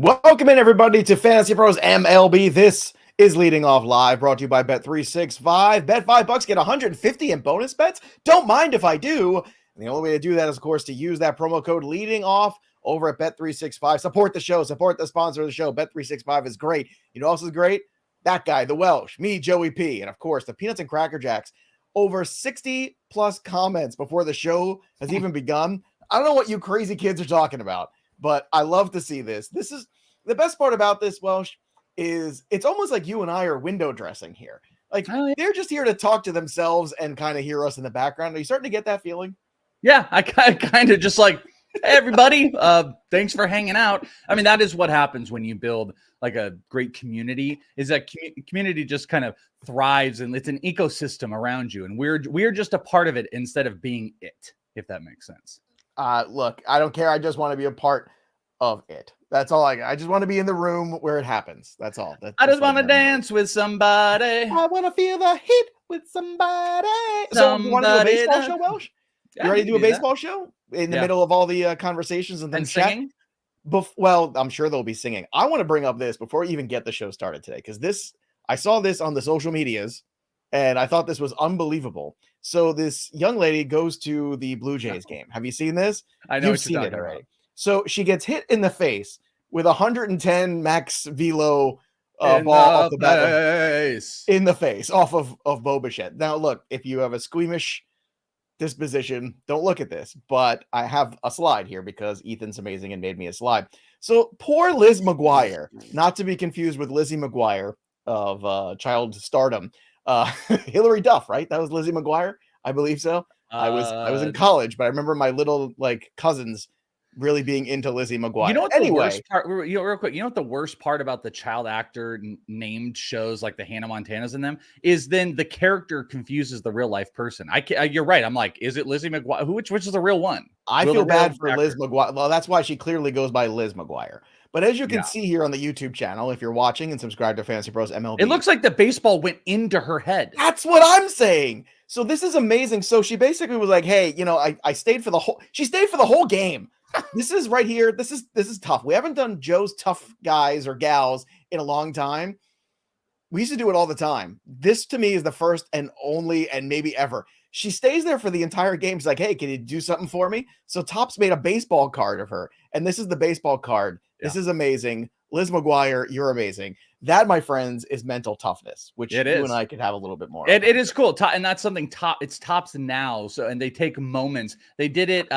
Welcome in, everybody, to Fantasy Pros MLB. This is Leading Off Live, brought to you by bet365. Bet $5, get 150 in bonus bets. Don't mind if I do. And the only way to do that is, of course, to use that promo code Leading Off over at bet365. Support the show, support the sponsor of the show. Bet365 is great. You know what else is great? That guy, the Welsh, me, Joey P, and of course, the Peanuts and Cracker Jacks. Over 60 plus comments before the show has even begun. I don't know what you crazy kids are talking about, but I love to see this. This is the best part about this, Welsh, is it's almost like you and I are window dressing here. Like, they're just here to talk to themselves and kind of hear us in the background. Are you starting to get that feeling? Yeah, I kind of just like, hey, everybody, thanks for hanging out. I mean, that is what happens when you build like a great community, is that community just kind of thrives and it's an ecosystem around you. And we're just a part of it instead of being it, if that makes sense. Look, I don't care. I just want to be a part of it. That's all I just want to be in the room where it happens. That's all. I just want to dance with somebody. I want to feel the heat with somebody. So you want to do a baseball show, Welsh? You ready to do a baseball show in the middle of all the conversations and then singing? Well, I'm sure they'll be singing. I want to bring up this before we even get the show started today, because I saw this on the social medias and I thought this was unbelievable. So this young lady goes to the Blue Jays game. Have you seen this? I know. You've seen it already. So she gets hit in the face with 110 max velo ball off the bat in the face off of Bo Bichette. Now, look, if you have a squeamish disposition, don't look at this, but I have a slide here because Ethan's amazing and made me a slide. So poor Liz McGuire, not to be confused with Lizzie McGuire of Child Stardom. Hillary Duff, right? That was Lizzie McGuire, I believe so. I was in college, but I remember my little cousins really being into Lizzie McGuire. You know what the worst part, real quick, you know what the worst part about the child actor named shows like the Hannah Montanas in them is then the character confuses the real life person. You're right. I'm like, is it Lizzie McGuire? Which is the real one? I feel bad for Liz McGuire. Well, that's why she clearly goes by Liz McGuire. But as you can see here on the YouTube channel, if you're watching and subscribe to Fantasy Pros MLB, it looks like the baseball went into her head. That's what I'm saying. So this is amazing. So she basically was like, hey, I stayed for the whole game. This is right here. This is tough. We haven't done Joe's tough guys or gals in a long time. We used to do it all the time. This to me is the first and only and maybe ever. She stays there for the entire game. She's like, hey, can you do something for me? So Topps made a baseball card of her. And this is the baseball card. Yeah. This is amazing. Liz McGuire, you're amazing. That, my friends, is mental toughness, which you and I could have a little bit more. It is cool. And that's something it's Topps now. So, and they take moments. They did it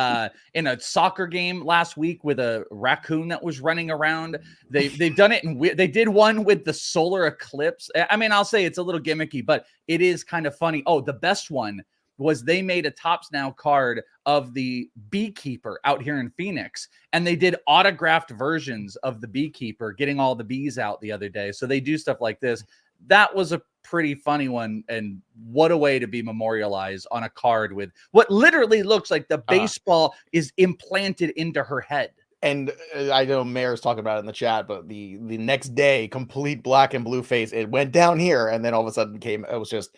in a soccer game last week with a raccoon that was running around. They've done it. They did one with the solar eclipse. I mean, I'll say it's a little gimmicky, but it is kind of funny. Oh, the best one was they made a Topps Now card of the beekeeper out here in Phoenix, and they did autographed versions of the beekeeper getting all the bees out the other day. So they do stuff like this. That was a pretty funny one, and what a way to be memorialized on a card with what literally looks like the baseball is implanted into her head. And I know Mayor's talking about it in the chat, but the next day, complete black and blue face, it went down here, and then all of a sudden it was just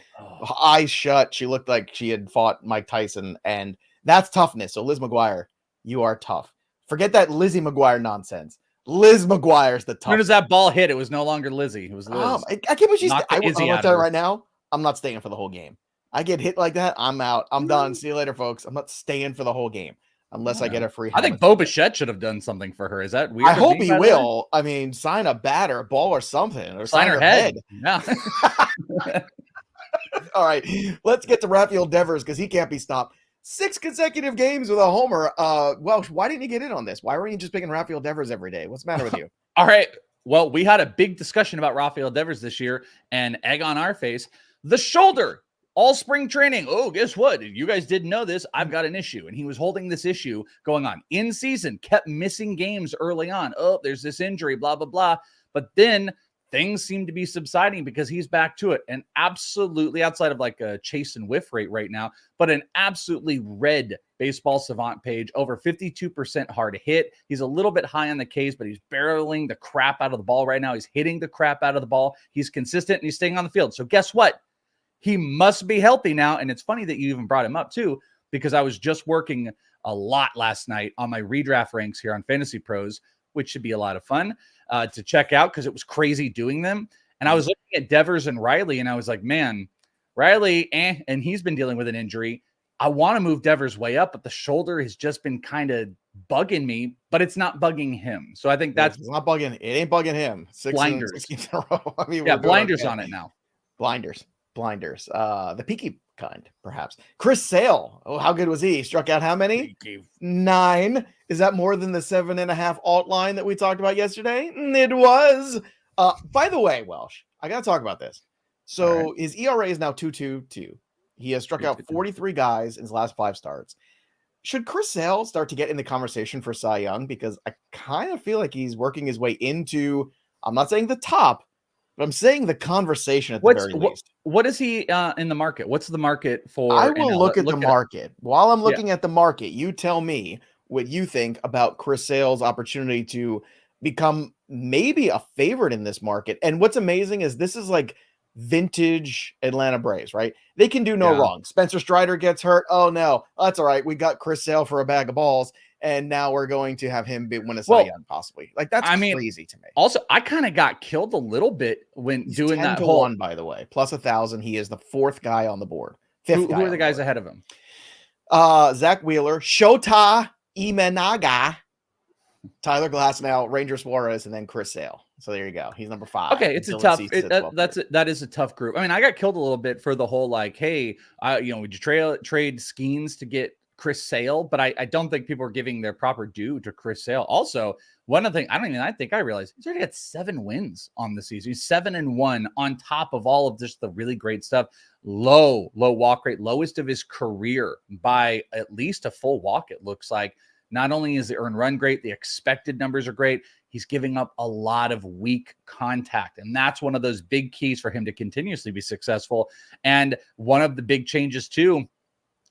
eyes shut. She looked like she had fought Mike Tyson, and that's toughness. So Liz McGuire, you are tough. Forget that Lizzie McGuire nonsense. Liz McGuire's the tough. As soon as that ball hit, it was no longer Lizzie. It was Liz. I can't believe she's. I'm going to tell you right now, I'm not staying for the whole game. I get hit like that, I'm out. I'm done. See you later, folks. I'm not staying for the whole game. Unless I get a free. I think Bo Bichette should have done something for her. Is that weird? I hope he will. I mean, sign a bat or a ball or something. Or sign her head. Yeah. All right. Let's get to Rafael Devers because he can't be stopped. 6 consecutive games with a homer. Welsh, why didn't you get in on this? Why weren't you just picking Rafael Devers every day? What's the matter with you? All right. Well, we had a big discussion about Rafael Devers this year, and egg on our face. The shoulder. All spring training. Oh, guess what? You guys didn't know this. I've got an issue. And he was holding this issue going on in season, kept missing games early on. Oh, there's this injury, blah, blah, blah. But then things seem to be subsiding because he's back to it. And absolutely, outside of like a chase and whiff rate right now, but an absolutely red Baseball Savant page, over 52% hard hit. He's a little bit high on the Ks, but he's barreling the crap out of the ball right now. He's hitting the crap out of the ball. He's consistent and he's staying on the field. So guess what? He must be healthy now. And it's funny that you even brought him up too, because I was just working a lot last night on my redraft ranks here on Fantasy Pros, which should be a lot of fun. to check out because it was crazy doing them. And I was looking at Devers and Riley, and I was like, man, Riley, and he's been dealing with an injury. I want to move Devers way up, but the shoulder has just been kind of bugging me, but it's not bugging him. So I think that's it's not bugging. It ain't bugging him. Six games in a row. I mean, yeah, blinders on it now. Blinders. The peaky kind, perhaps. Chris Sale. Oh, how good was he? Struck out how many? 9. Is that more than the 7.5 alt line that we talked about yesterday? It was. By the way, Welsh, I got to talk about this. So his ERA is now 2.22. He has struck out 43 guys in his last 5 starts. Should Chris Sale start to get in the conversation for Cy Young? Because I kind of feel like he's working his way into, I'm not saying the top, but I'm saying the conversation at the very least. What is he in the market? What's the market for? I will look at the market. While I'm looking at the market, you tell me what you think about Chris Sale's opportunity to become maybe a favorite in this market. And what's amazing is this is like vintage Atlanta Braves, right? They can do no wrong. Spencer Strider gets hurt. Oh no, that's all right. We got Chris Sale for a bag of balls, and now we're going to have him win a Cy Young possibly. Like that's crazy to me. Also, I kind of got killed a little bit when He's doing 10 that to whole 1, by the way, plus 1,000. He is the 4th guy on the board. 5th who are the guys ahead of him? Zach Wheeler, Shota Imanaga, Tyler Glasnow, Ranger Suarez, and then Chris Sale. So there you go. He's number 5. Okay, it's that is a tough group. I mean, I got killed a little bit for the whole like, hey, would you trade Skeens to get Chris Sale? But I don't think people are giving their proper due to Chris Sale. Also, one other thing I think I realized he's already got 7 wins on the season. He's 7-1 on top of all of just the really great stuff. Low walk rate, lowest of his career by at least a full walk. It looks like. Not only is the earned run great, the expected numbers are great. He's giving up a lot of weak contact. And that's one of those big keys for him to continuously be successful. And one of the big changes too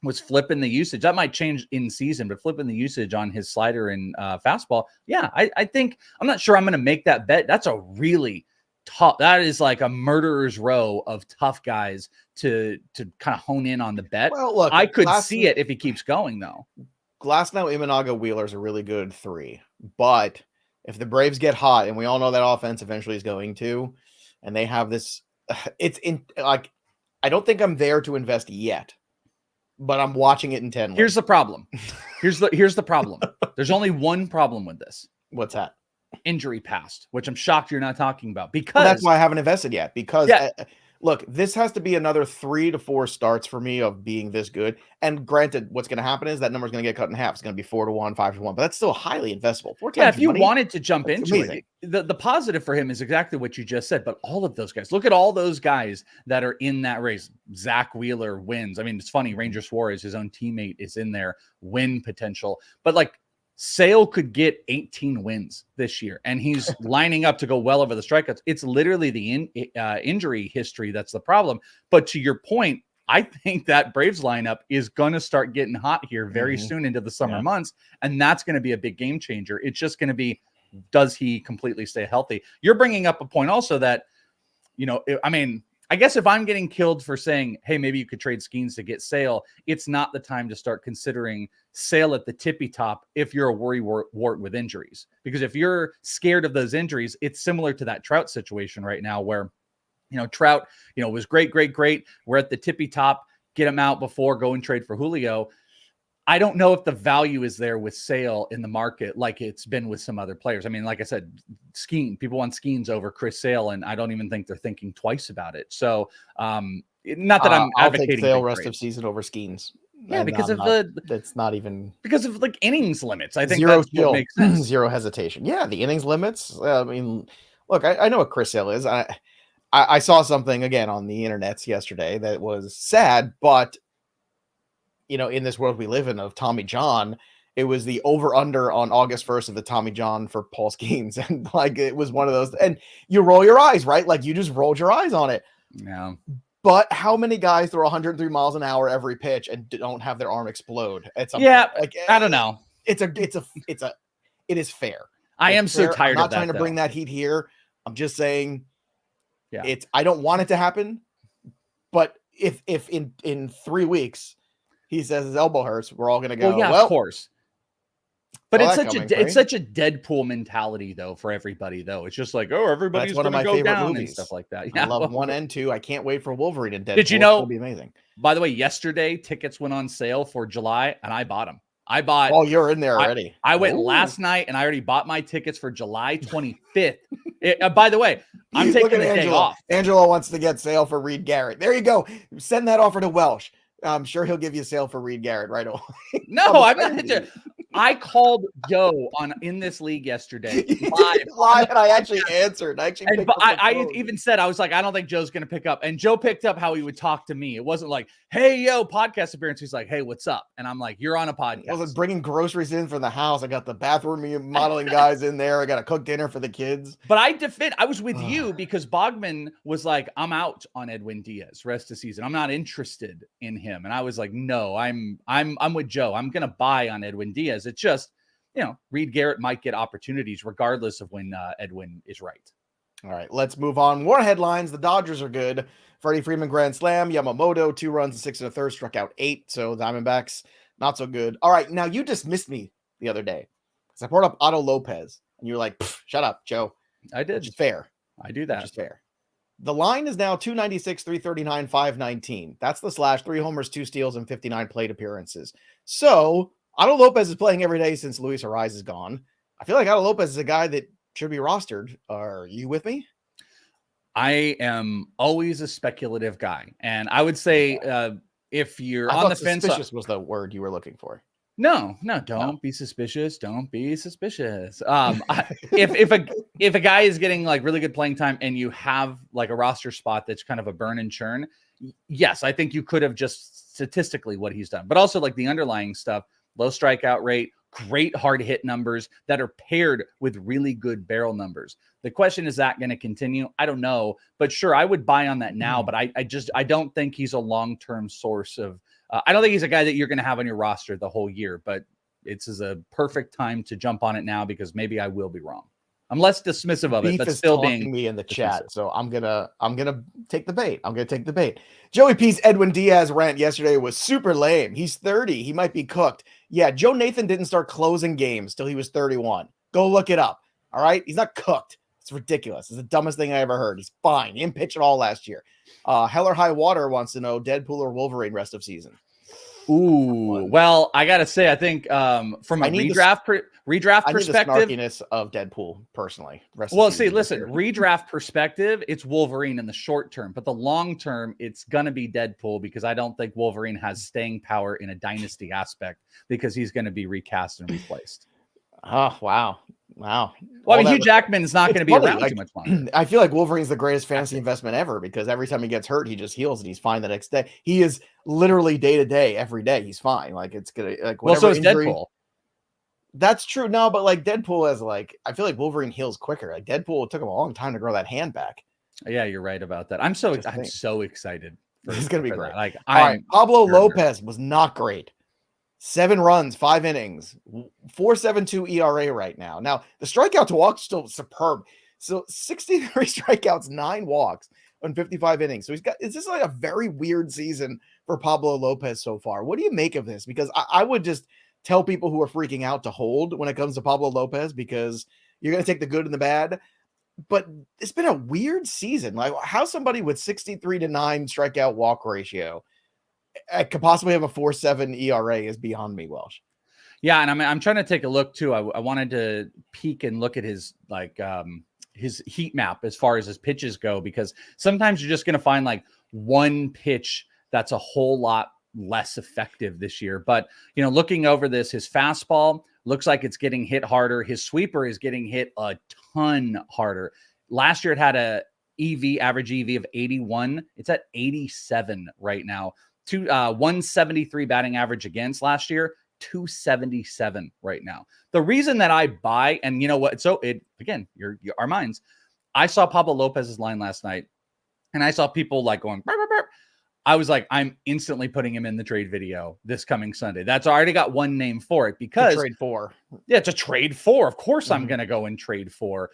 was flipping the usage. That might change in season, but flipping the usage on his slider and fastball. Yeah, I think, I'm not sure I'm going to make that bet. That's a really tough, that is like a murderer's row of tough guys to kind of hone in on the bet. Well, look, I could see it if he keeps going though. Glasnow, Imanaga, Wheeler is a really good 3. But if the Braves get hot, and we all know that offense eventually is going to, and they have this, I don't think I'm there to invest yet, but I'm watching it in 10. Here's the problem. Here's the problem. There's only one problem with this. What's that? Injury past, which I'm shocked you're not talking about, because that's why I haven't invested yet. Because look, this has to be another 3 to 4 starts for me of being this good. And granted, what's going to happen is that number is going to get cut in half. It's going to be 4-1, 5-1, but that's still highly investable. 4 times if you money, wanted to jump into amazing. The positive for him is exactly what you just said. But all of those guys, look at all those guys that are in that race. Zach Wheeler wins. I mean, it's funny. Ranger Suarez, his own teammate, is in there. Win potential, but like, Sale could get 18 wins this year, and he's lining up to go well over the strikeouts. It's literally the injury history that's the problem. But to your point, I think that Braves lineup is going to start getting hot here very soon into the summer months, and that's going to be a big game changer. It's just going to be, does he completely stay healthy? You're bringing up a point also that, I mean, I guess if I'm getting killed for saying, hey, maybe you could trade Skeens to get Sale, it's not the time to start considering Sale at the tippy top if you're a worry wart with injuries. Because if you're scared of those injuries, it's similar to that Trout situation right now where, Trout, was great. We're at the tippy top, get him out before, go and trade for Julio. I don't know if the value is there with Sale in the market like it's been with some other players. I mean, like I said, people want Skeens over Chris Sale, and I don't even think they're thinking twice about it. So, not that I'm advocating. I'll take Sale rest of season over Skeens. Yeah, because that's not even because of like innings limits. I think zero that's what makes sense. Zero hesitation. Yeah, the innings limits. I mean, look, I know what Chris Sale is. I saw something again on the internets yesterday that was sad, but in this world we live in of Tommy John, it was the over-under on August 1st of the Tommy John for Paul Skeens. And like, it was one of those, and you roll your eyes, right? Like you just rolled your eyes on it. Yeah. But how many guys throw 103 miles an hour every pitch and don't have their arm explode at some point? Like, I don't know. It is fair. I am so tired of that. I'm not trying to bring that heat here. I'm just saying, I don't want it to happen. But if in 3 weeks, he says his elbow hurts, we're all going to go, of course. But Saw it's that such coming, a it's right? such a Deadpool mentality though for everybody though. It's just like, oh, That's everybody's one of gonna my go favorite down and movies. stuff like that. I Yeah. love Well, 1 and 2. I can't wait for Wolverine and Deadpool. did you It's know? gonna be amazing. By the way, yesterday tickets went on sale for July, and I bought them. I bought. Oh, you're in there already. I went Ooh. last night, and I already bought my tickets for July 25th. By the way, I'm Look taking at the day Angelo. off. Angelo wants to get sale for Reid Garrett. There you go. Send that offer to Welsh. I'm sure he'll give you a sale for Reid Garrett right away. No, I'm not. I called Joe in this league yesterday live, and I actually answered. I even said, I was like, I don't think Joe's going to pick up. And Joe picked up how he would talk to me. It wasn't like, hey, yo, podcast appearance. He's like, hey, what's up? And I'm like, you're on a podcast. I was bringing groceries in from the house. I got the bathroom modeling guys in there. I got to cook dinner for the kids. But I was with you because Bogman was like, I'm out on Edwin Diaz rest of season. I'm not interested in him. And I was like, no, I'm with Joe. I'm going to buy on Edwin Diaz. It's just, Reid Garrett might get opportunities regardless of when Edwin is right. All right, let's move on. More headlines. The Dodgers are good. Freddie Freeman grand slam. Yamamoto 2 runs and 6 1/3, struck out 8. So Diamondbacks not so good. All right, now you dismissed me the other day because I brought up Otto Lopez and you were like, shut up, Joe. I did. Which is fair. I do that. Which is fair. The line is now 296, 339, 519. That's the slash. 3 homers, 2 steals, and 59 plate appearances. So Otto Lopez is playing every day since Luis Ariz is gone. I feel like Otto Lopez is a guy that should be rostered. Are you with me? I am always a speculative guy. And I would say if you're on the fence. Suspicious was the word you were looking for. No, don't be suspicious. Don't be suspicious. If a guy is getting like really good playing time and you have like a roster spot that's kind of a burn and churn, yes, I think you could have just statistically what he's done, but also like the underlying stuff, low strikeout rate, great hard hit numbers that are paired with really good barrel numbers. The question is that going to continue? I don't know, but sure, I would buy on that now, but I don't think he's a long-term source of, I don't think he's a guy that you're going to have on your roster the whole year, but it's a perfect time to jump on it now because maybe I will be wrong. I'm less dismissive of it, but still being me in the chat. So I'm gonna take the bait. I'm gonna take the bait. Joey P's Edwin Diaz rant yesterday was super lame. He's 30. He might be cooked. Yeah, Joe Nathan didn't start closing games till he was 31. Go look it up. All right, he's not cooked. It's ridiculous. It's the dumbest thing I ever heard. He's fine. He didn't pitch at all last year. Hell or High Water wants to know Deadpool or Wolverine rest of season. Ooh, well, I gotta say, I think from a redraft perspective, I need the snarkiness of Deadpool personally. Listen, redraft perspective, it's Wolverine in the short term, but the long term, it's gonna be Deadpool because I don't think Wolverine has staying power in a dynasty aspect because he's gonna be recast and replaced. Oh wow. Well, I mean, Hugh Jackman is not going to be around too much longer. I feel like Wolverine's the greatest fantasy investment ever because every time he gets hurt, he just heals and he's fine the next day. He is literally day to day, every day. He's fine. Like it's gonna like whatever. Well, so is Deadpool. That's true. No, but like Deadpool has I feel like Wolverine heals quicker. Like Deadpool took him a long time to grow that hand back. Yeah, you're right about that. I'm so excited. This is gonna be great. Like, all right, Pablo Lopez was not great. 7 runs, 5 innings, 4.72 ERA right now. Now, the strikeout to walk is still superb. So 63 strikeouts, 9 walks on 55 innings. So it's just like a very weird season for Pablo Lopez so far. What do you make of this? Because I would just tell people who are freaking out to hold when it comes to Pablo Lopez because you're going to take the good and the bad. But it's been a weird season. Like how somebody with 63-9 strikeout walk ratio I could possibly have a 4.7 ERA is beyond me, Welsh. Yeah, and I'm trying to take a look too. I wanted to peek and look at his his heat map as far as his pitches go, because sometimes you're just going to find like one pitch that's a whole lot less effective this year. But looking over this, his fastball looks like it's getting hit harder. His sweeper is getting hit a ton harder. Last year it had a average EV of 81. It's at 87 right now. 173 batting average against last year, 277 right now. The reason that I buy, and you know what? So our minds. I saw Pablo Lopez's line last night, and I saw people like going, burp, burp, burp. I was like, I'm instantly putting him in the trade video this coming Sunday. That's already got one name for it because trade 4. Yeah, it's a trade 4. Of course, I'm going to go and trade 4.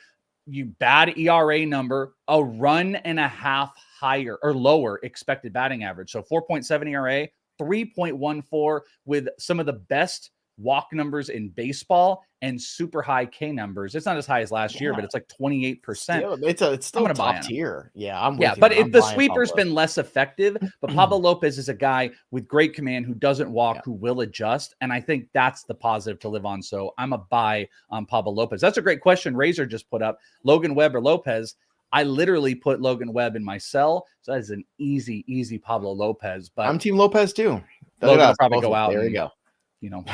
You bad ERA number, a run and a half higher or lower expected batting average. So 4.7 ERA, 3.14 with some of the best walk numbers in baseball and super high K numbers. It's not as high as last year, but it's like 28%. It's still top tier. Yeah, I'm with you. But if the sweeper's been less effective, but Pablo Lopez is a guy with great command who doesn't walk, who will adjust. And I think that's the positive to live on. So I'm a buy on Pablo Lopez. That's a great question Razor just put up. Logan Webb or Lopez? I literally put Logan Webb in my cell. So that is an easy Pablo Lopez. But I'm Team Lopez too. Logan will probably go out. There you go.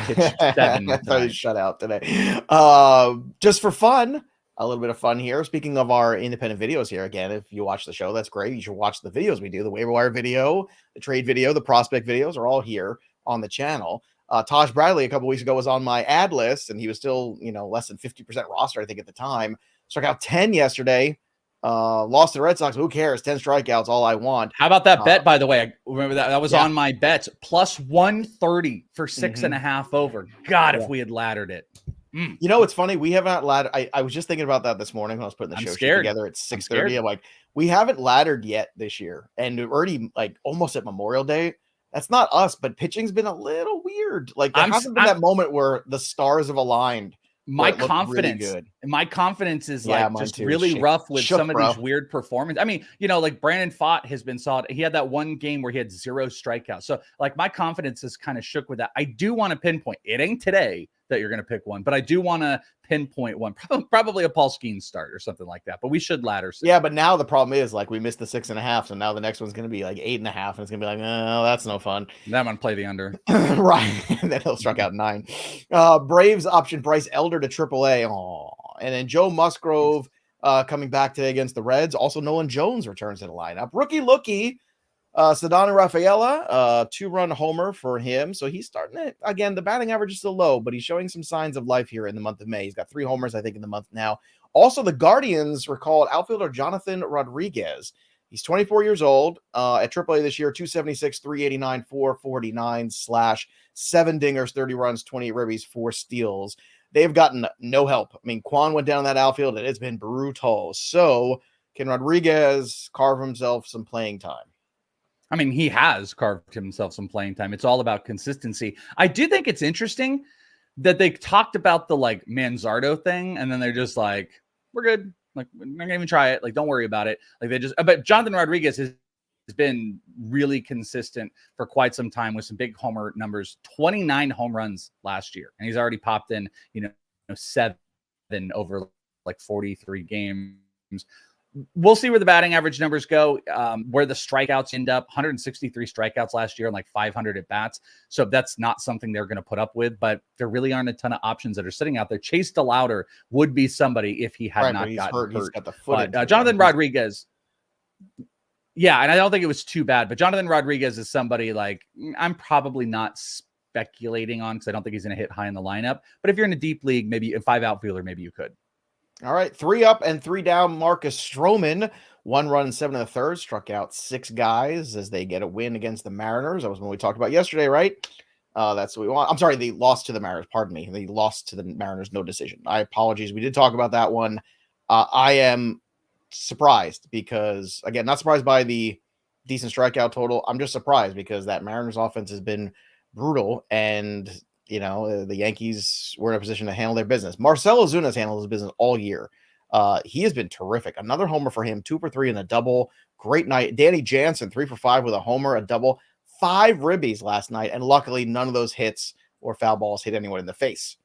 Pitch 7. I thought he shut out today. Just for fun, a little bit of fun here. Speaking of our independent videos here, again, if you watch the show, that's great. You should watch the videos we do. The waiver wire video, the trade video, the prospect videos are all here on the channel. Taj Bradley a couple weeks ago was on my ad list, and he was still, less than 50% roster, I think, at the time. Struck out 10 yesterday. Lost to the Red Sox. Who cares? 10 strikeouts, all I want. How about that bet, by the way? I remember that was on my bets. Plus 130 for 6.5 over. God, if we had laddered it. It's funny. We have not laddered. I was just thinking about that this morning when I was putting the show sheet together at 6:30. I'm like, we haven't laddered yet this year. And we're already almost at Memorial Day. That's not us, but pitching's been a little weird. There hasn't been that moment where the stars have aligned. My confidence is just really rough with some of these weird performances. I mean, Brandon Pfaadt has been solid. He had that one game where he had 0 strikeouts. So my confidence is kind of shook with that. I do want to pinpoint. It ain't today that you're going to pick one, but I do want to pinpoint one, probably a Paul Skeens start or something like that. But we should ladder. Yeah, but now the problem is we missed the 6.5, so now the next one's going to be 8.5, and it's going to be oh, that's no fun. That one play the under, right? Then he'll struck out 9. Braves option Bryce Elder to AAA. Oh, and then Joe Musgrove coming back today against the Reds. Also, Nolan Jones returns to the lineup. Rookie Lookie. Sedano Rafaela, 2-run homer for him. So he's starting it again. The batting average is still low, but he's showing some signs of life here in the month of May. He's got 3 homers, I think, in the month now. Also, the Guardians recalled outfielder Jonathan Rodriguez. He's 24 years old at AAA this year, 276, 389, 449 / 7 dingers, 30 runs, 28 ribbies, 4 steals. They've gotten no help. I mean, Quan went down that outfield and it's been brutal. So can Rodriguez carve himself some playing time? I mean, he has carved himself some playing time. It's all about consistency. I do think it's interesting that they talked about the Manzardo thing, and then they're just we're good. We're not gonna even try it. Don't worry about it. But Jonathan Rodriguez has been really consistent for quite some time with some big homer numbers. 29 home runs last year, and he's already popped in 7 over 43 games. We'll see where the batting average numbers go, where the strikeouts end up. 163 strikeouts last year and 500 at bats. So that's not something they're going to put up with, but there really aren't a ton of options that are sitting out there. Chase DeLauder would be somebody if he had not gotten hurt. He's got the foot. Jonathan Rodriguez. Yeah. And I don't think it was too bad, but Jonathan Rodriguez is somebody I'm probably not speculating on because I don't think he's going to hit high in the lineup. But if you're in a deep league, maybe a 5 outfielder, maybe you could. All right, 3 up and 3 down. Marcus Stroman, 1 run, 7 1/3, struck out 6 guys as they get a win against the Mariners. That was when we talked about yesterday, right? That's what we want. I'm sorry, they lost to the Mariners. Pardon me. They lost to the Mariners, no decision. I apologize. We did talk about that one. I am surprised because, again, not surprised by the decent strikeout total. I'm just surprised because that Mariners offense has been brutal, and the Yankees were in a position to handle their business. Marcell Ozuna's handled his business all year. He has been terrific. Another homer for him, 2 for 3 and a double. Great night. Danny Jansen, 3 for 5 with a homer, a double, 5 ribbies last night. And luckily, none of those hits or foul balls hit anyone in the face.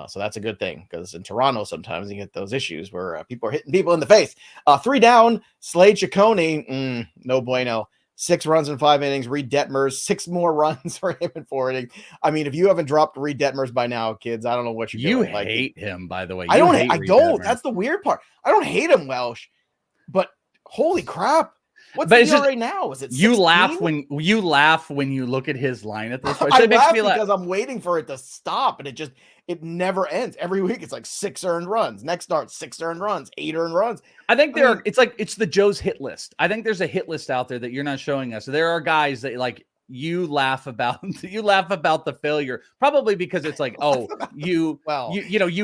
So that's a good thing because in Toronto, sometimes you get those issues where people are hitting people in the face. 3 down, Slade Ciccone, no bueno. 6 runs in 5 innings. Reid Detmers, 6 more runs for him in 4 innings. I mean, if you haven't dropped Reid Detmers by now, kids, I don't know what you're doing. You hate him, by the way. I don't. That's the weird part. I don't hate him, Welsh, but holy crap. What's the ERA now? Is it 16? You laugh when you look at his line at this point. I laugh because I'm waiting for it to stop, and it never ends. Every week it's 6 earned runs. Next start, 6 earned runs, 8 earned runs. I think it's the Joe's hit list. I think there's a hit list out there that you're not showing us. So there are guys that you laugh about the failure, probably because it's you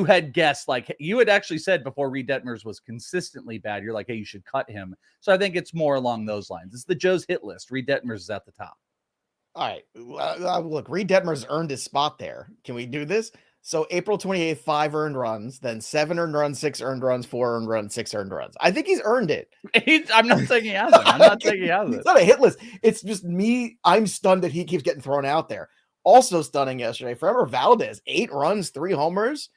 had guessed, you had actually said before Reid Detmers was consistently bad, you're hey, you should cut him. So I think it's more along those lines. It's the Joe's hit list. Reid Detmers is at the top. All right. Look, Reid Detmers earned his spot there. Can we do this? So April 28th, 5 earned runs, then 7 earned runs, 6 earned runs, 4 earned runs, 6 earned runs. I think he's earned it. I'm not saying he hasn't. I'm not saying he hasn't. It's not a hit list. It's just me. I'm stunned that he keeps getting thrown out there. Also stunning yesterday, Forever Valdez, 8 runs, 3 homers,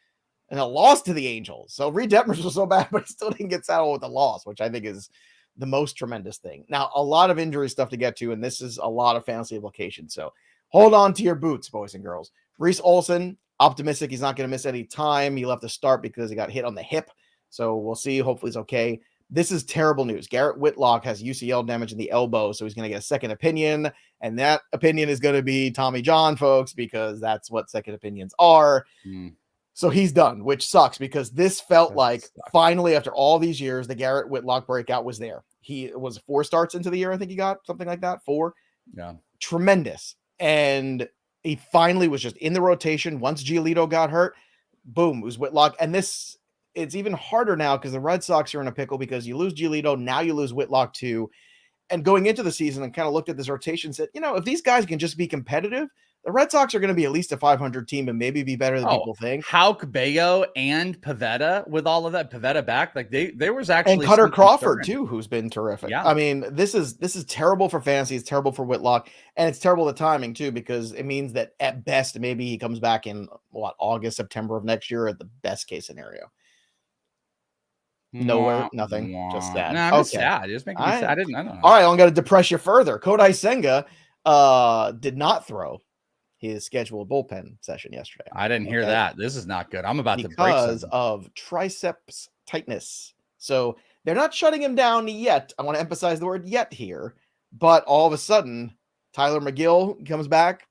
and a loss to the Angels. So Reid Detmers was so bad, but he still didn't get saddled with a loss, which I think is the most tremendous thing. Now, a lot of injury stuff to get to, and this is a lot of fantasy implications. So hold on to your boots, boys and girls. Reese Olson, optimistic he's not going to miss any time. He left the start because he got hit on the hip. So we'll see. Hopefully he's okay. This is terrible news. Garrett Whitlock has UCL damage in the elbow, so he's going to get a second opinion. And that opinion is going to be Tommy John, folks, because that's what second opinions are. So he's done, which sucks because this felt like finally, after all these years, the Garrett Whitlock breakout was there. He was 4 starts into the year. I think he got something like that. 4. Yeah. Tremendous. And he finally was just in the rotation. Once Giolito got hurt, boom, it was Whitlock. And it's even harder now because the Red Sox are in a pickle because you lose Giolito. Now you lose Whitlock too. And going into the season and kind of looked at this rotation and said, if these guys can just be competitive, the Red Sox are going to be at least a 500 team and maybe be better than people think. Houck, Bayo, and Pivetta with all of that. Pivetta back, like there was actually and Cutter Crawford too, who's been terrific. Yeah. I mean, this is terrible for fantasy. It's terrible for Whitlock, and it's terrible the timing too because it means that at best maybe he comes back in August, September of next year at the best case senorio. Nowhere, nothing, just sad. No, I'm just sad. Just making me sad. I don't know. All right, I'm going to depress you further. Kodai Senga did not throw his scheduled bullpen session yesterday. I didn't hear that. This is not good. I'm about to break because of triceps tightness. So they're not shutting him down yet. I want to emphasize the word yet here. But all of a sudden, Tyler McGill comes back.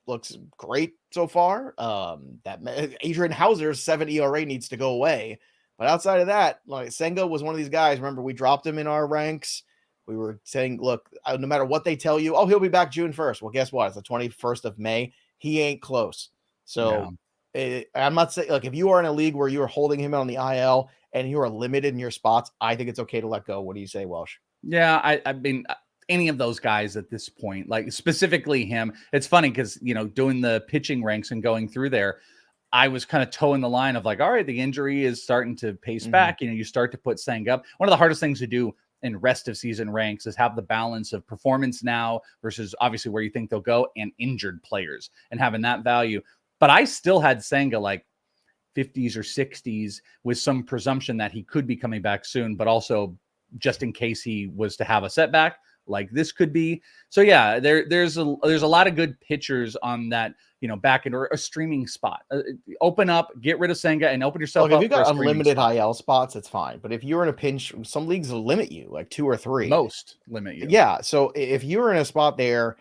Looks great so far. That Adrian Hauser's 7 ERA needs to go away. But outside of that, like Senga was one of these guys. Remember, we dropped him in our ranks. We were saying, look, no matter what they tell you, he'll be back June 1st. Well, guess what? It's the 21st of May. He ain't close. So I'm not saying, like, if you are in a league where you are holding him on the IL and you are limited in your spots, I think it's okay to let go. What do you say, Welsh? Yeah, I mean, any of those guys at this point, like specifically him, it's funny because, doing the pitching ranks and going through there, I was kind of towing the line of like, all right, the injury is starting to pace back. You start to put Senga up. One of the hardest things to do in rest of season ranks is have the balance of performance now versus obviously where you think they'll go and injured players and having that value. But I still had Senga like 50s or 60s with some presumption that he could be coming back soon, but also just in case he was to have a setback like this could be. So yeah, there's a lot of good pitchers on that, back in a streaming spot. Open up, get rid of Senga and open yourself up. If you got unlimited IL spots, it's fine. But if you're in a pinch, some leagues will limit you, like 2 or 3. Most limit you. Yeah. So if you're in a spot there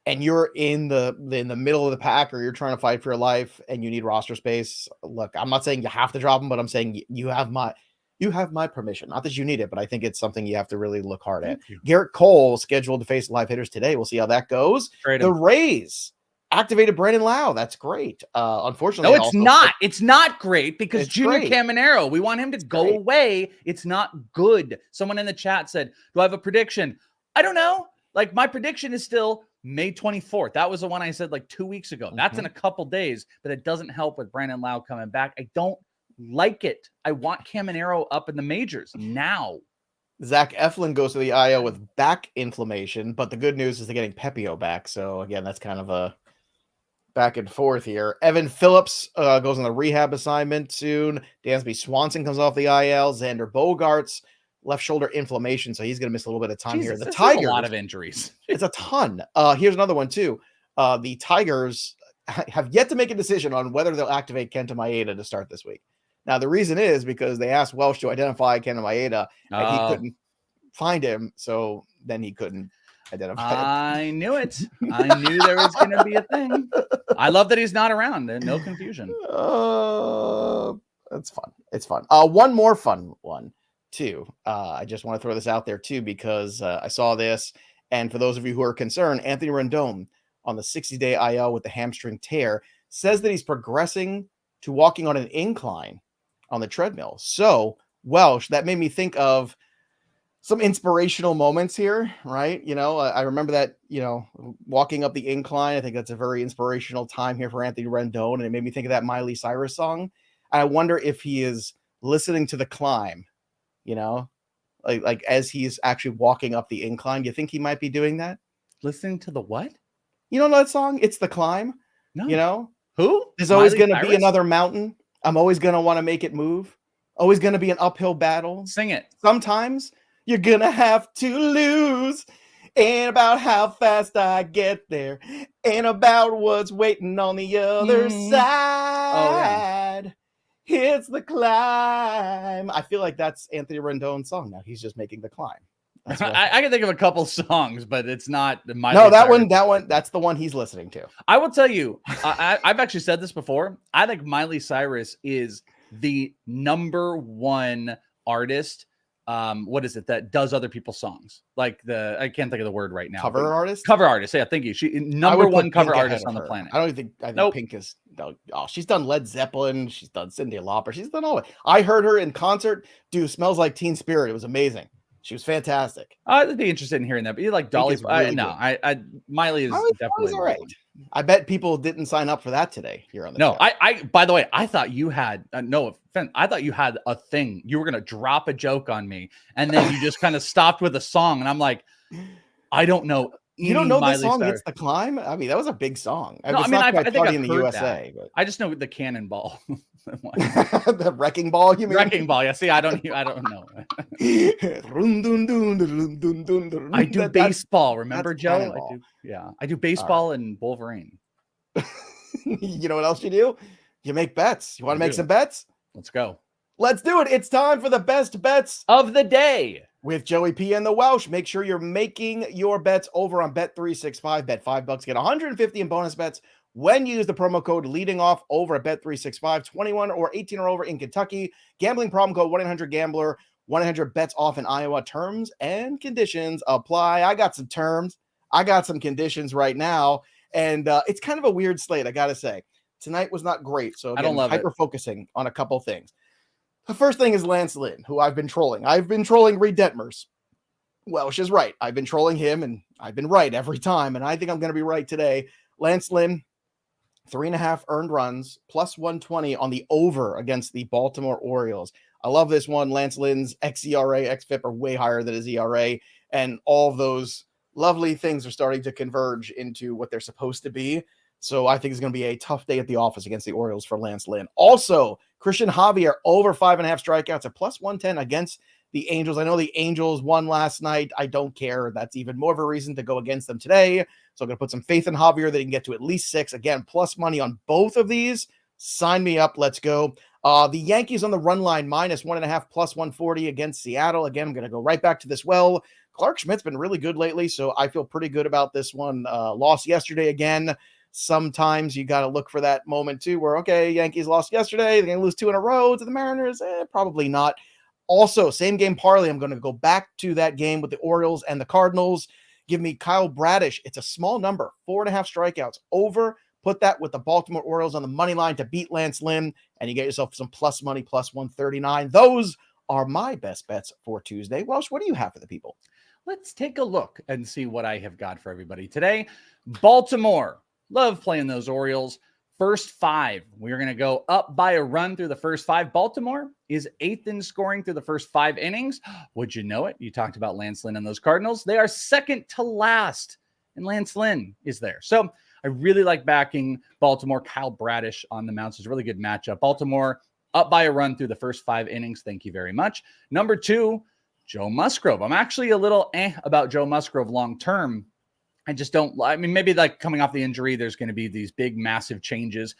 and you're in the middle of the pack or you're trying to fight for your life and you need roster space, look, I'm not saying you have to drop them, but I'm saying you have my permission. Not that you need it, but I think it's something you have to really look hard at. Garrett Cole scheduled to face live hitters today. We'll see how that goes. The Rays activated Brandon Lau. That's great. Unfortunately, no, it's not. It's not great because Junior Caminero, we want him to go away. It's not good. Someone in the chat said, do I have a prediction? I don't know. Like my prediction is still May 24th. That was the one I said like 2 weeks ago. That's in a couple days, but it doesn't help with Brandon Lau coming back. I don't like it. I want Caminero up in the majors now. Zach Eflin goes to the IL with back inflammation, but the good news is they're getting Pepio back. So again, that's kind of a back and forth here. Evan Phillips goes on the rehab assignment soon. Dansby Swanson comes off the IL. Xander Bogaerts left shoulder inflammation, so he's going to miss a little bit of time here. The Tigers, a lot of injuries. It's a ton. Here's another one too. The Tigers have yet to make a decision on whether they'll activate Kenta Maeda to start this week. Now, the reason is because they asked Welsh to identify Kenta Maeda, and he couldn't find him, so then he couldn't identify him. I knew it. I knew there was going to be a thing. I love that he's not around. No confusion. It's fun. It's fun. One more fun one, too. I just want to throw this out there, too, because I saw this, and for those of you who are concerned, Anthony Rendon on the 60-day IL with the hamstring tear says that he's progressing to walking on an incline on the treadmill. So, Welsh, that made me think of some inspirational moments here, right? I remember that, walking up the incline. I think that's a very inspirational time here for Anthony Rendon, and it made me think of that Miley Cyrus song. I wonder if he is listening to The Climb, like as he's actually walking up the incline. Do you think he might be doing that? Listening to the what? You don't know that song? It's The Climb. No. Who? There's always going to be another mountain. I'm always going to want to make it move. Always going to be an uphill battle. Sing it. Sometimes you're going to have to lose. Ain't about how fast I get there. Ain't about what's waiting on the other side. Oh, yeah. It's the climb. I feel like that's Anthony Rendon's song now. He's just making the climb. I can think of a couple songs, but it's not my. No, that one. That's the one he's listening to. I will tell you, I've actually said this before. I think Miley Cyrus is the #1 artist. What is it that does other people's songs? Like I can't think of the word right now. Cover artist. Yeah, thank you. She #1 cover artist on the planet. I think Pink is. Oh, she's done Led Zeppelin. She's done Cyndi Lauper. She's done all of it. I heard her in concert do "Smells Like Teen Spirit." It was amazing. She was fantastic. I'd be interested in hearing that. But you like Dolly's? Miley is definitely all right. I bet people didn't sign up for that today here on the show. I by the way, I thought you had no offense. I thought you had a thing. You were gonna drop a joke on me, and then you just kind of stopped with a song, and I'm like, I don't know. You don't know Miley the song? Cyrus. It's The Climb. I mean, that was a big song. No, I think in the USA. But... I just know the Cannonball. The Wrecking Ball. You mean Wrecking Ball? Yeah. See, I don't know. I do baseball. Remember, Joe? I do baseball and Wolverine. You know what else you do? You make bets. You want to make some bets? Let's go. Let's do it. It's time for the best bets of the day with Joey P and the Welsh. Make sure you're making your bets over on bet365. Bet $5, get 150 in bonus bets when you use the promo code leading off over at bet365. 21 or 18 or over in Kentucky. Gambling problem code 1-800-GAMBLER. 1-800-BETS-OFF in Iowa. Terms and conditions apply. I got some terms. I got some conditions right now. And it's kind of a weird slate, I got to say. Tonight was not great. So again, hyper-focusing on a couple things. The first thing is Lance Lynn, who I've been trolling. I've been trolling Reid Detmers. Welsh is right. I've been trolling him, and I've been right every time. And I think I'm going to be right today. Lance Lynn, 3.5 earned runs, plus 120 on the over against the Baltimore Orioles. I love this one. Lance Lynn's xERA, xFIP are way higher than his ERA. And all of those lovely things are starting to converge into what they're supposed to be. So I think it's going to be a tough day at the office against the Orioles for Lance Lynn. Also, Christian Javier over 5.5 strikeouts at plus 110 against the Angels. I know the Angels won last night. I don't care. That's even more of a reason to go against them today. So I'm going to put some faith in Javier that he can get to at least 6. Again, plus money on both of these. Sign me up. Let's go. The Yankees on the run line, minus 1.5, plus 140 against Seattle. Again, I'm going to go right back to this well. Clark Schmidt's been really good lately, so I feel pretty good about this one. Lost yesterday again. Sometimes you got to look for that moment too where, okay, Yankees lost yesterday. They're going to lose 2 in a row to the Mariners. Probably not. Also, same game parlay. I'm going to go back to that game with the Orioles and the Cardinals. Give me Kyle Bradish. It's a small number, 4.5 strikeouts over. Put that with the Baltimore Orioles on the money line to beat Lance Lynn, and you get yourself some plus money, plus 139. Those are my best bets for Tuesday. Welsh, what do you have for the people? Let's take a look and see what I have got for everybody today. Baltimore. Love playing those Orioles. First 5. We're going to go up by a run through the first 5. Baltimore is 8th in scoring through the first 5 innings. Would you know it? You talked about Lance Lynn and those Cardinals. They are second to last, and Lance Lynn is there. So I really like backing Baltimore. Kyle Bradish on the mound is a really good matchup. Baltimore up by a run through the first 5 innings. Thank you very much. Number 2, Joe Musgrove. I'm actually a little about Joe Musgrove long term. I just don't, maybe like coming off the injury, there's going to be these big, massive changes,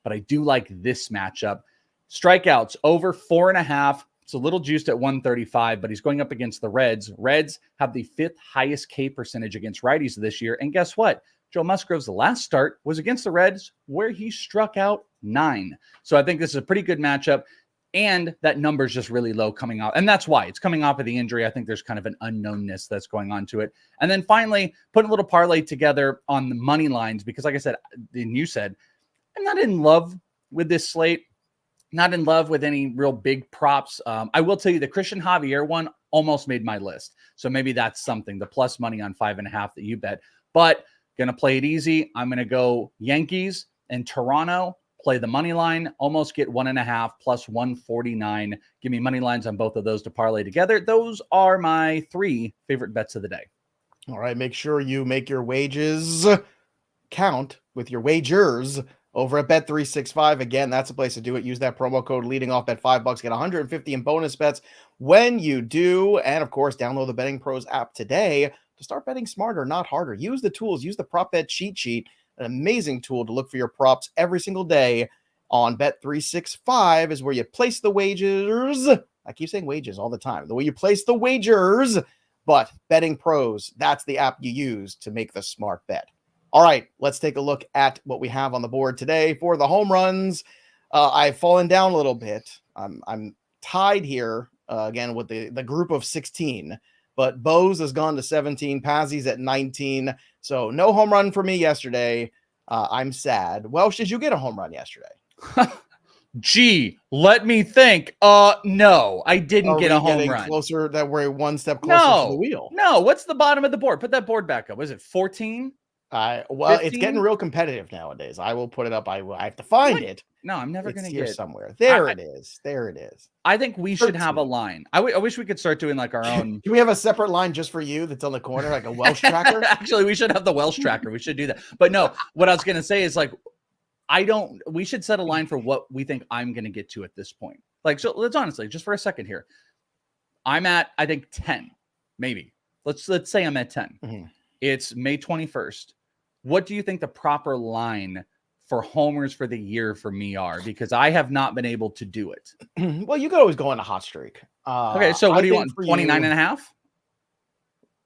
but I do like this matchup. Strikeouts over 4.5. It's a little juiced at 135, but he's going up against the Reds. Reds have the 5th highest K percentage against righties this year. And guess what? Joe Musgrove's last start was against the Reds, where he struck out 9. So I think this is a pretty good matchup. And that number is just really low coming off. And that's why it's coming off of the injury. I think there's kind of an unknownness that's going on to it. And then finally, putting a little parlay together on the money lines, because like I said, and you said, I'm not in love with this slate. Not in love with any real big props. I will tell you the Christian Javier one almost made my list. So maybe that's something, the plus money on 5.5 that you bet. But going to play it easy. I'm going to go Yankees and Toronto. Play the money line, almost get 1.5 plus 149. Give me money lines on both of those to parlay together. Those are my 3 favorite bets of the day. All right, make sure you make your wages count with your wagers over at bet365. Again, that's a place to do it. Use that promo code leading off bet $5. Get 150 in bonus bets when you do. And of course, download the Betting Pros app today to start betting smarter, not harder. Use the tools, use the prop bet cheat sheet. An amazing tool to look for your props every single day on Bet365 is where you place the wagers. I keep saying wages all the time. The way you place the wagers, but Betting Pros, that's the app you use to make the smart bet. All right, let's take a look at what we have on the board today for the home runs. I've fallen down a little bit. I'm tied here again with the group of 16. But Bose has gone to 17. Pazzi's at 19. So no home run for me yesterday. I'm sad. Welsh, did you get a home run yesterday? Gee, let me think. No, I didn't get a home run. Closer, that we're one step closer to the wheel. No, what's the bottom of the board? Put that board back up. Was it 14? Well, 15? It's getting real competitive nowadays. I will put it up. I have to find it. No, I'm never going to get it somewhere. There it is. There it is. I think we should have a line. I wish we could start doing like our own. Can we have a separate line just for you that's on the corner, like a Welsh tracker? Actually, we should have the Welsh tracker. We should do that. But no, what I was going to say is like, we should set a line for what we think I'm going to get to at this point. Like, so let's honestly, just for a second here. I'm at, I think 10, maybe. Let's say I'm at 10. Mm-hmm. It's May 21st. What do you think the proper line for homers for the year for me are? Because I have not been able to do it. Well, you could always go on a hot streak. Okay, so what do you want? 29 and a half?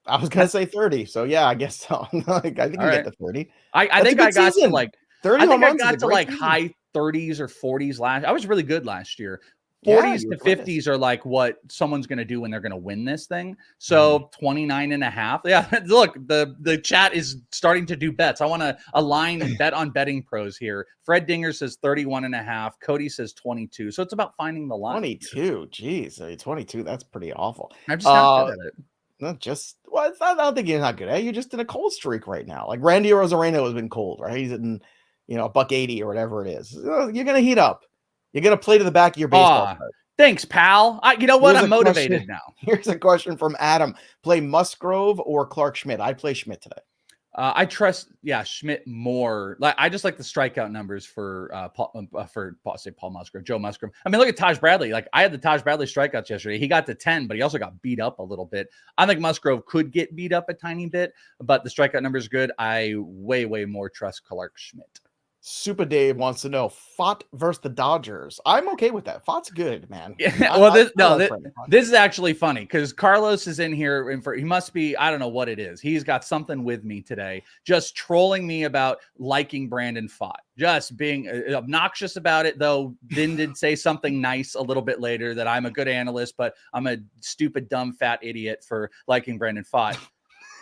I was going to say 30. So yeah, I guess so. I think you get to 30. I think I got to like 30 I think home runs I got to like high 30s or 40s last. I was really good last year. 40s to 50s are like what someone's going to do when they're going to win this thing. So 29 and a half. Yeah, look, the chat is starting to do bets. I want to align and bet on Betting Pros here. Fred Dinger says 31 and a half. Cody says 22. So it's about finding the line. 22. Geez, 22. That's pretty awful. I'm just not good at it. Not just, well, I don't think you're not good at it. You're just in a cold streak right now. Like Randy Rosareno has been cold, right? He's in, $1.80 or whatever it is. You're going to heat up. You're going to play to the back of your baseball card. Thanks, pal. You know what? I'm motivated now. Here's a question from Adam. Play Musgrove or Clark Schmidt? I'd play Schmidt today. I trust, Schmidt more. Like I just like the strikeout numbers for Paul Musgrove, Joe Musgrove. I mean, look at Taj Bradley. Like I had the Taj Bradley strikeouts yesterday. He got to 10, but he also got beat up a little bit. I think Musgrove could get beat up a tiny bit, but the strikeout numbers good. I way more trust Clark Schmidt. Super Dave wants to know Fott versus the Dodgers. I'm okay with that. Fott's good, man. Yeah, well, this is actually funny because Carlos is in here and he must be, I don't know what it is. He's got something with me today, just trolling me about liking Brandon Fott, just being obnoxious about it, though. Then did say something nice a little bit later that I'm a good analyst, but I'm a stupid, dumb, fat idiot for liking Brandon Fott.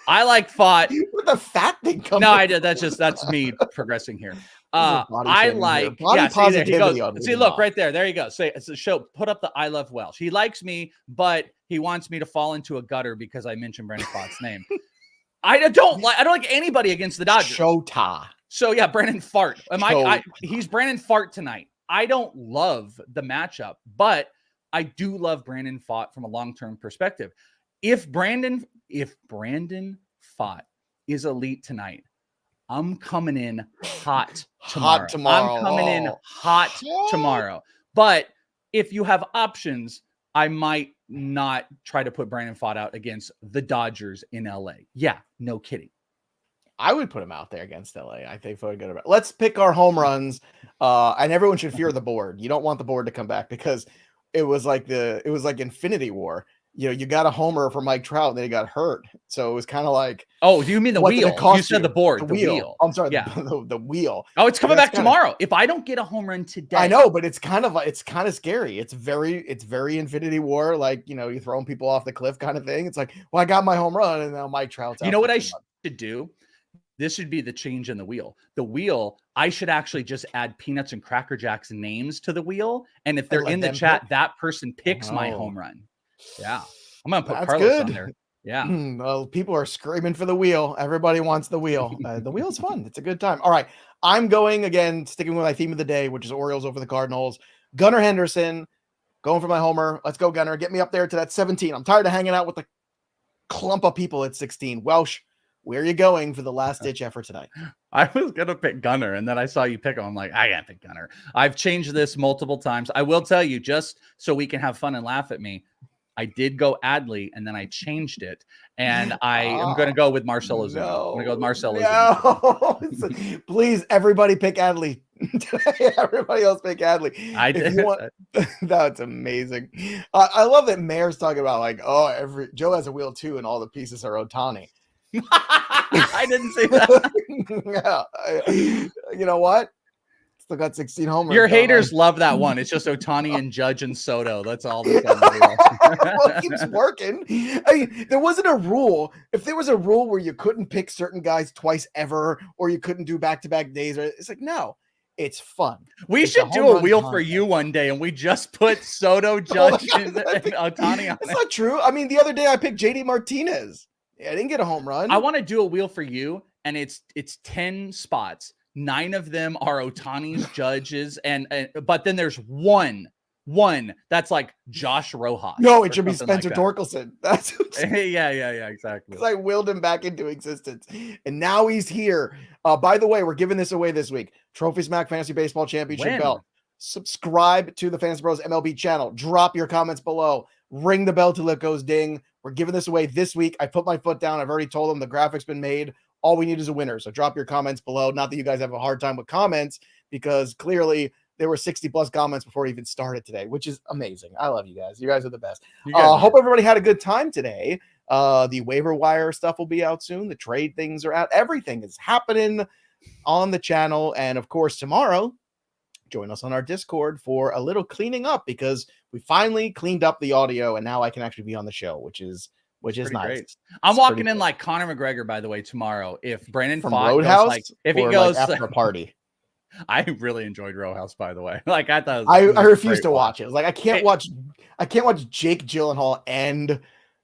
I like Fott. Where the fat thing come? No, I did. That's me progressing here. I like positivity. See, look right there. There you go. Say it's a show. Put up the I love Welsh. He likes me, but he wants me to fall into a gutter because I mentioned Brandon Fott's name. I don't like anybody against the Dodgers. Shota. So yeah, Brandon Fart. He's Brandon Fart tonight. I don't love the matchup, but I do love Brandon Fott from a long-term perspective. If Brandon Fott is elite tonight, I'm coming in hot tomorrow. I'm coming in hot tomorrow. But if you have options, I might not try to put Brandon Fott out against the Dodgers in LA. Yeah, no kidding. I would put him out there against LA. I think feel good about it. Let's pick our home runs. And everyone should fear the board. You don't want the board to come back because it was like Infinity War. You got a homer for Mike Trout, and then he got hurt. So it was kind of like, oh, do you mean the wheel? You said the board, the wheel. I'm sorry, yeah. the wheel. Oh, it's coming back tomorrow. If I don't get a home run today, I know, but it's kind of scary. It's very Infinity War, like you're throwing people off the cliff kind of thing. It's like, well, I got my home run, and now Mike Trout's out. You know what I should do? This should be the change in the wheel. The wheel, I should actually just add Peanuts and Cracker Jack's names to the wheel. And if they're in the chat, that person picks my home run. Yeah. I'm going to put Carlos on there. Yeah. Well, people are screaming for the wheel. Everybody wants the wheel. The wheel is fun. It's a good time. All right. I'm going again, sticking with my theme of the day, which is Orioles over the Cardinals. Gunnar Henderson, going for my homer. Let's go, Gunnar. Get me up there to that 17. I'm tired of hanging out with the clump of people at 16. Welsh, where are you going for the last ditch effort tonight? I was going to pick Gunnar, and then I saw you pick him. I'm like, I got to pick Gunnar. I've changed this multiple times. I will tell you, just so we can have fun and laugh at me, I did go Adley, and then I changed it, and I am going to go with Marcel Ozuna. I'm going to go with Marcel Ozuna. Please, everybody pick Adley. Everybody else pick Adley. I did. That's amazing. I love that Mayor's talking about like, oh, Joe has a wheel too, and all the pieces are Ohtani. I didn't say that. Yeah, you know what? Still got 16 homers. Your haters love that one. It's just Ohtani and Judge and Soto. That's all. Well, it keeps working. There wasn't a rule. If there was a rule where you couldn't pick certain guys twice ever, or you couldn't do back-to-back days, it's like, no, it's fun. We should do a wheel for you one day, and we just put Soto, Judge, and Ohtani on it. That's not true. I mean, the other day I picked JD Martinez. Yeah, I didn't get a home run. I want to do a wheel for you, and it's 10 spots. 9 of them are Ohtani's, Judges, and but then there's one that's like Josh Rojas. No, it should be Spencer Torkelson. That's yeah, exactly. Because I willed him back into existence, and now he's here. By the way, we're giving this away this week. Trophy Smack Fantasy Baseball Championship belt. Subscribe to the Fantasy Pros MLB channel. Drop your comments below. Ring the bell till it goes ding. We're giving this away this week. I put my foot down. I've already told them the graphic's been made. All we need is a winner. So drop your comments below. Not that you guys have a hard time with comments, because clearly there were 60 plus comments before we even started today, which is amazing. I love you guys. You guys are the best. Hope everybody had a good time today. The waiver wire stuff will be out soon. The trade things are out. Everything is happening on the channel. And of course, tomorrow, join us on our Discord for a little cleaning up, because we finally cleaned up the audio and now I can actually be on the show, which is nice. Great. I'm walking in like Conor McGregor, by the way, tomorrow. If Brandon from Roadhouse, like, if he goes like after a party. I really enjoyed Roadhouse, by the way. Like I thought, I refuse to watch it. Like I can't watch Jake Gyllenhaal and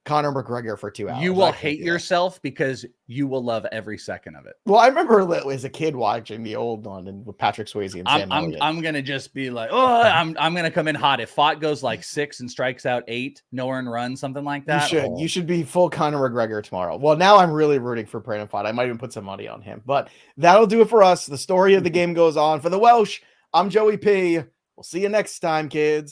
Conor McGregor for 2 hours. You will hate yourself because you will love every second of it. Well, I remember as a kid watching the old one and with Patrick Swayze and Sam Elliott. I'm gonna just be like, I'm gonna come in hot. If Fott goes like 6 and strikes out 8, no earned run, something like that. You should be full Conor McGregor tomorrow. Well, now I'm really rooting for Brandon Fott. I might even put some money on him. But that'll do it for us. The story of the game goes on. For the Welsh, I'm Joey P. We'll see you next time, kids.